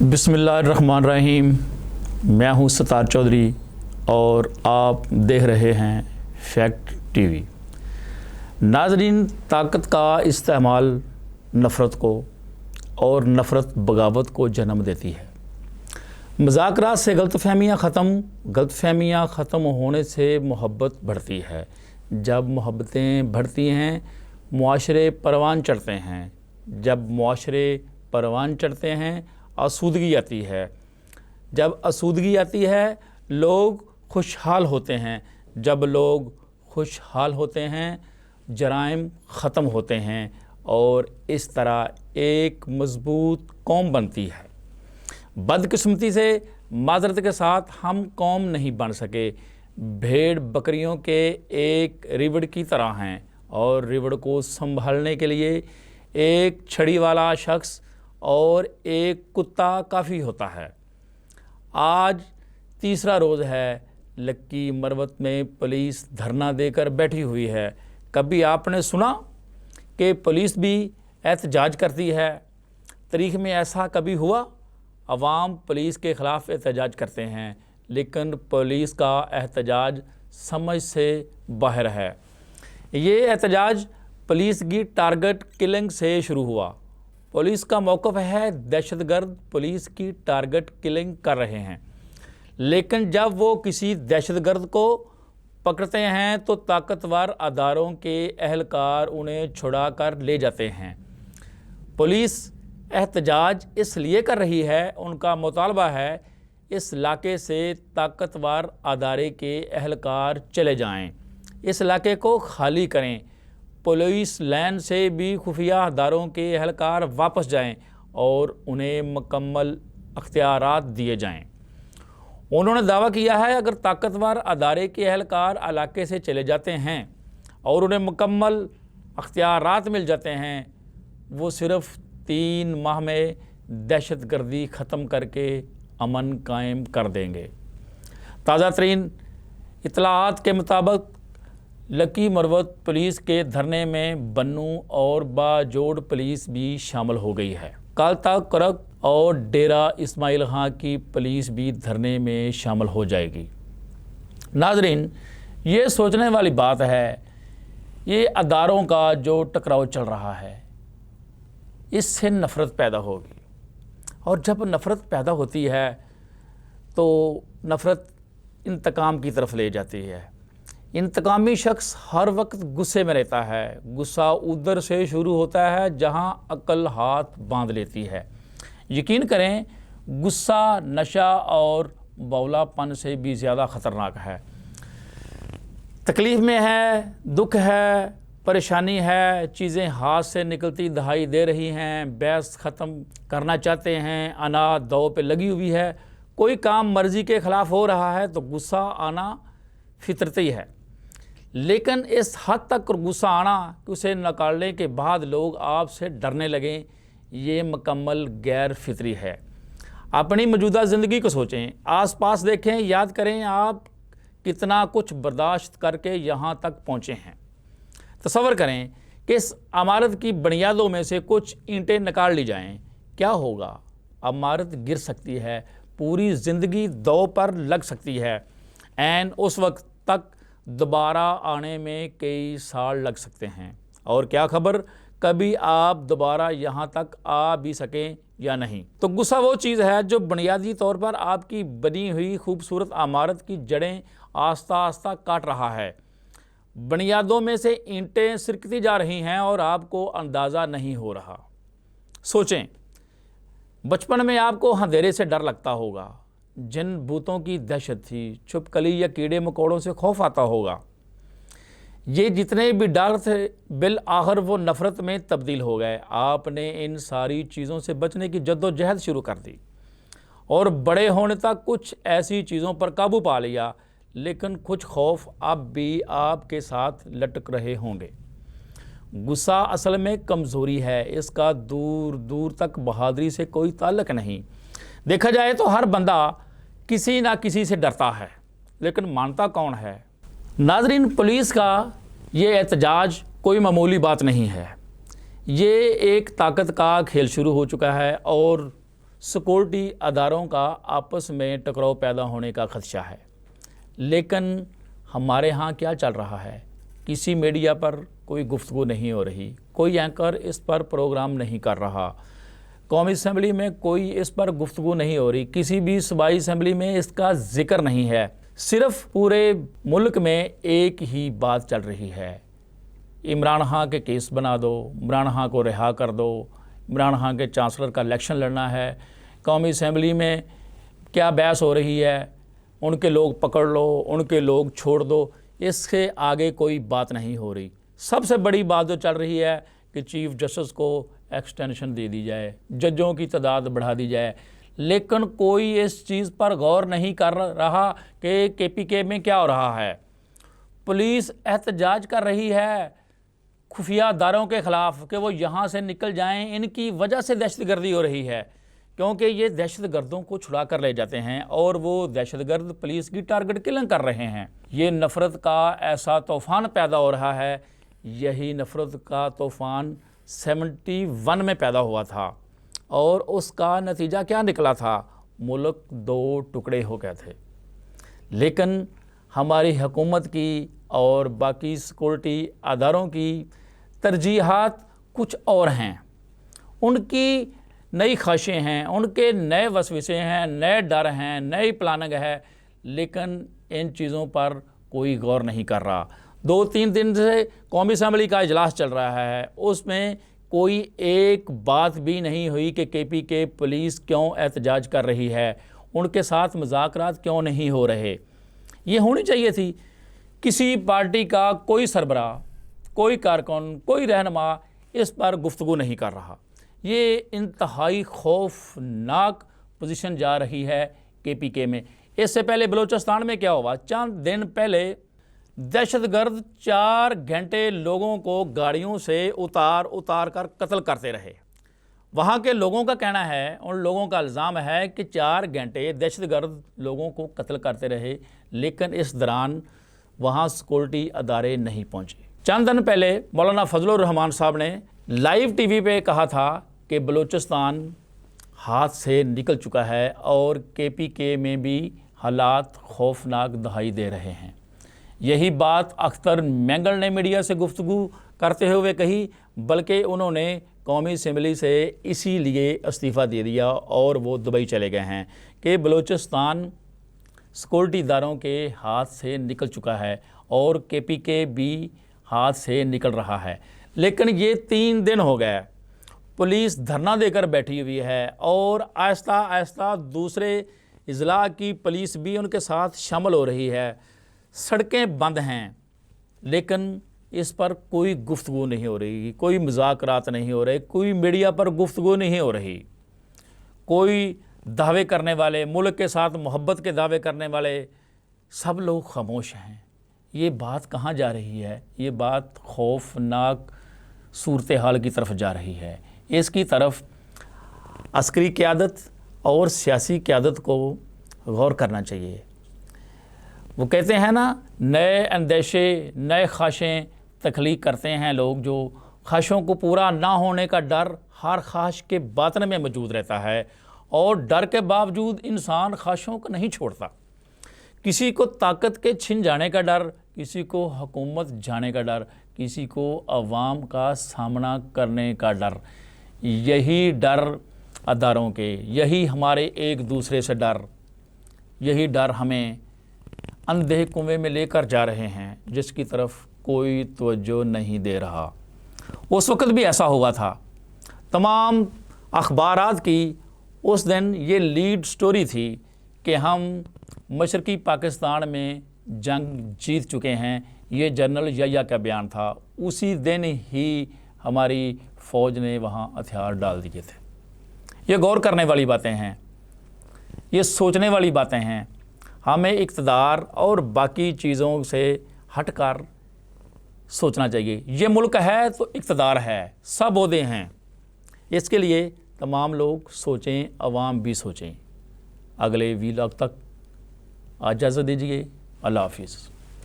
बिस्मिल्लाहिर्रहमानिर्रहीम। मैं हूं सतार चौधरी और आप देख रहे हैं फैक्ट टीवी। नाज़रीन, ताकत का इस्तेमाल नफ़रत को और नफ़रत बगावत को जन्म देती है। मज़ाकरात से गलतफ़हमियाँ ख़त्म होने से मोहब्बत बढ़ती है। जब मोहब्बतें बढ़ती हैं मुआशरे परवान चढ़ते हैं। जब मुआशरे परवान चढ़ते हैं आसूदगी आती है। जब आसूदगी आती है लोग खुशहाल होते हैं। जब लोग खुशहाल होते हैं जराइम ख़त्म होते हैं और इस तरह एक मज़बूत कौम बनती है। बदकिस्मती से माज़रत के साथ हम कौम नहीं बन सके। भेड़ बकरियों के एक रिवड़ की तरह हैं और रिवड़ को संभालने के लिए एक छड़ी वाला शख्स और एक कुत्ता काफ़ी होता है। आज तीसरा रोज़ है लक्की मरवत में पुलिस धरना देकर बैठी हुई है। कभी आपने सुना कि पुलिस भी एहतजाज करती है? तारीख़ में ऐसा कभी हुआ? अवाम पुलिस के ख़िलाफ़ एहतजाज करते हैं लेकिन पुलिस का एहतजाज समझ से बाहर है। ये एहतजाज पुलिस की टारगेट किलिंग से शुरू हुआ। पुलिस का मौक़िफ़ है दहशतगर्द पुलिस की टारगेट किलिंग कर रहे हैं, लेकिन जब वो किसी दहशतगर्द को पकड़ते हैं तो ताकतवर अदारों के अहलकार उन्हें छुड़ा कर ले जाते हैं। पुलिस एहतजाज इसलिए कर रही है, उनका मुतालबा है इस इलाके से ताकतवर अदारे के अहलकार चले जाएं, इस इलाके को खाली करें। पुलिस लाइन से भी खुफिया अदारों के अहलकार वापस जाएं और उन्हें मुकम्मल अख्तियारात दिए जाएं। उन्होंने दावा किया है अगर ताकतवर अदारे के अहलकार इलाके से चले जाते हैं और उन्हें मुकम्मल अख्तियारात मिल जाते हैं वो सिर्फ़ 3 माह में दहशतगर्दी ख़त्म करके अमन कायम कर देंगे। ताज़ा तरीन इत्तलाआत के मुताबिक लक्की मरवत पुलिस के धरने में बन्नू और बाजोड़ पुलिस भी शामिल हो गई है। कालता करक और डेरा इस्माइल खां की पुलिस भी धरने में शामिल हो जाएगी। नाजरीन, ये सोचने वाली बात है, ये अदारों का जो टकराव चल रहा है इससे नफ़रत पैदा होगी और जब नफ़रत पैदा होती है तो नफ़रत इंतकाम की तरफ ले जाती है। इंतकामी शख्स हर वक्त गुस्से में रहता है। गुस्सा उधर से शुरू होता है जहां अक्ल हाथ बांध लेती है। यकीन करें गुस्सा नशा और बौलापन से भी ज़्यादा ख़तरनाक है। तकलीफ़ में है, दुख है, परेशानी है, चीज़ें हाथ से निकलती दिखाई दे रही हैं, बहस ख़त्म करना चाहते हैं, अना दौ पे लगी हुई है, कोई काम मर्ज़ी के ख़िलाफ़ हो रहा है तो गुस्सा आना फितरती है। लेकिन इस हद तक गुस्सा आना कि उसे निकालने के बाद लोग आपसे डरने लगें, ये मुकम्मल गैर फितरी है। अपनी मौजूदा ज़िंदगी को सोचें, आसपास देखें, याद करें आप कितना कुछ बर्दाश्त करके यहाँ तक पहुँचे हैं। तसव्वुर करें कि इस इमारत की बुनियादों में से कुछ ईंटें निकाल ली जाएं, क्या होगा? इमारत गिर सकती है, पूरी ज़िंदगी दौ पर लग सकती है एंड उस वक्त तक दोबारा आने में कई साल लग सकते हैं और क्या खबर कभी आप दोबारा यहाँ तक आ भी सकें या नहीं। तो गुस्सा वो चीज़ है जो बुनियादी तौर पर आपकी बनी हुई खूबसूरत इमारत की जड़ें आस्ता आस्ता काट रहा है। बुनियादों में से ईंटें सिरकती जा रही हैं और आपको अंदाज़ा नहीं हो रहा। सोचें, बचपन में आपको अंधेरे से डर लगता होगा, जिन भूतों की दहशत थी, छुपकली या कीड़े मकोड़ों से खौफ आता होगा। ये जितने भी डर थे बिल आखिर वो नफ़रत में तब्दील हो गए। आपने इन सारी चीज़ों से बचने की जद्दोजहद शुरू कर दी और बड़े होने तक कुछ ऐसी चीज़ों पर काबू पा लिया, लेकिन कुछ खौफ अब भी आपके साथ लटक रहे होंगे। गुस्सा असल में कमज़ोरी है, इसका दूर दूर तक बहादुरी से कोई ताल्लुक़ नहीं। देखा जाए तो हर बंदा किसी ना किसी से डरता है, लेकिन मानता कौन है? नाजरीन, पुलिस का ये एहतजाज कोई मामूली बात नहीं है। ये एक ताकत का खेल शुरू हो चुका है और सिक्योरिटी अदारों का आपस में टकराव पैदा होने का खदशा है। लेकिन हमारे यहाँ क्या चल रहा है, किसी मीडिया पर कोई गुफ्तगू नहीं हो रही, कोई एंकर इस पर प्रोग्राम नहीं कर रहा, कौमी असम्बली में कोई इस पर गुफ्तगू नहीं हो रही, किसी भी सूबाई असम्बली में इसका जिक्र नहीं है। सिर्फ पूरे मुल्क में एक ही बात चल रही है, इमरान खान के केस बना दो, इमरान खान को रिहा कर दो, इमरान खान के चांसलर का इलेक्शन लड़ना है, कौमी असम्बली में क्या बहस हो रही है, उनके लोग पकड़ लो, उनके लोग छोड़ दो, इससे आगे कोई बात नहीं हो रही। सबसे बड़ी बात जो चल रही है कि चीफ जस्टिस को एक्सटेंशन दे दी जाए, जजों की तादाद बढ़ा दी जाए, लेकिन कोई इस चीज़ पर गौर नहीं कर रहा कि KPK में क्या हो रहा है। पुलिस एहतजाज कर रही है खुफिया अदारों के ख़िलाफ़ कि वो यहाँ से निकल जाएं, इनकी वजह से दहशतगर्दी हो रही है, क्योंकि ये दहशतगर्दों को छुड़ा कर ले जाते हैं और वो दहशतगर्द पुलिस की टारगेट किलिंग कर रहे हैं। ये नफ़रत का ऐसा तूफ़ान पैदा हो रहा है, यही नफ़रत का तूफ़ान 71 में पैदा हुआ था और उसका नतीजा क्या निकला था, मुल्क 2 टुकड़े हो गए थे। लेकिन हमारी हुकूमत की और बाकी सिक्योरिटी अदारों की तरजीहात कुछ और हैं, उनकी नई ख्वाहिशें हैं, उनके नए वसवसे हैं, नए डर हैं, नई प्लानिंग है, लेकिन इन चीज़ों पर कोई गौर नहीं कर रहा। 2-3 दिन से कौमी असम्बली का इजलास चल रहा है, उसमें कोई एक बात भी नहीं हुई कि KPK पुलिस क्यों एहतजाज कर रही है, उनके साथ मुज़ाकरात क्यों नहीं हो रहे। ये होनी चाहिए थी। किसी पार्टी का कोई सरबराह, कोई कारकुन, कोई रहनुमा इस पर गुफ्तगू नहीं कर रहा। ये इंतहाई खौफनाक पोजीशन जा रही है KPK में। इससे पहले बलूचिस्तान में क्या हुआ, चंद दिन पहले दहशतगर्द 4 घंटे लोगों को गाड़ियों से उतार कर कत्ल करते रहे। वहाँ के लोगों का कहना है, उन लोगों का इल्ज़ाम है कि 4 घंटे दहशतगर्द लोगों को कत्ल करते रहे, लेकिन इस दौरान वहाँ सिक्योरिटी अदारे नहीं पहुँचे। चंद दिन पहले मौलाना फजलुर रहमान साहब ने लाइव TV पे कहा था कि बलूचिस्तान हाथ से निकल चुका है और KPK में भी हालात खौफनाक दिखाई दे रहे हैं। यही बात अख्तर मेंगल ने मीडिया से गुफ्तगू करते हुए कही, बल्कि उन्होंने कौमी असम्बली से इसीलिए इस्तीफ़ा दे दिया और वो दुबई चले गए हैं कि बलूचिस्तान सिक्योरिटी इदारों के हाथ से निकल चुका है और KPK भी हाथ से निकल रहा है। लेकिन ये 3 दिन हो गए, पुलिस धरना देकर बैठी हुई है और आहिस्ता आहिस्ता दूसरे अजला की पुलिस भी उनके साथ शामिल हो रही है। सड़कें बंद हैं, लेकिन इस पर कोई गुफ्तगू नहीं हो रही, कोई मुज़ाकरात नहीं हो रहे, कोई मीडिया पर गुफ्तगू नहीं हो रही। कोई दावे करने वाले, मुल्क के साथ मोहब्बत के दावे करने वाले सब लोग खामोश हैं। ये बात कहाँ जा रही है? ये बात खौफनाक सूरत हाल की तरफ जा रही है। इसकी तरफ अस्करी क़यादत और सियासी क़यादत को गौर करना चाहिए। वो कहते हैं ना, नए अंदेशे, नए ख्वाहिशें तख्लीक करते हैं लोग, जो ख्वाहिशों को पूरा ना होने का डर हर ख्वाहिश के बातन में मौजूद रहता है और डर के बावजूद इंसान ख्वाहिशों को नहीं छोड़ता। किसी को ताकत के छिन जाने का डर, किसी को हुकूमत जाने का डर, किसी को अवाम का सामना करने का डर। यही डर अदारों के, यही हमारे एक दूसरे से डर, यही डर हमें अंधे कुएं में लेकर जा रहे हैं, जिसकी तरफ कोई तवज्जो नहीं दे रहा। उस वक़्त भी ऐसा हुआ था। तमाम अखबारात की उस दिन ये लीड स्टोरी थी कि हम मशरक़ी पाकिस्तान में जंग जीत चुके हैं। ये जनरल याह्या का बयान था। उसी दिन ही हमारी फ़ौज ने वहाँ हथियार डाल दिए थे। ये गौर करने वाली बातें हैं, ये सोचने वाली बातें हैं। हमें इक़्तिदार और बाकी चीज़ों से हटकर सोचना चाहिए। ये मुल्क है तो इक़्तिदार है, सब ओहदे हैं। इसके लिए तमाम लोग सोचें, अवाम भी सोचें। अगले वीलॉग तक इजाज़त दीजिए। अल्लाह हाफ़िज़।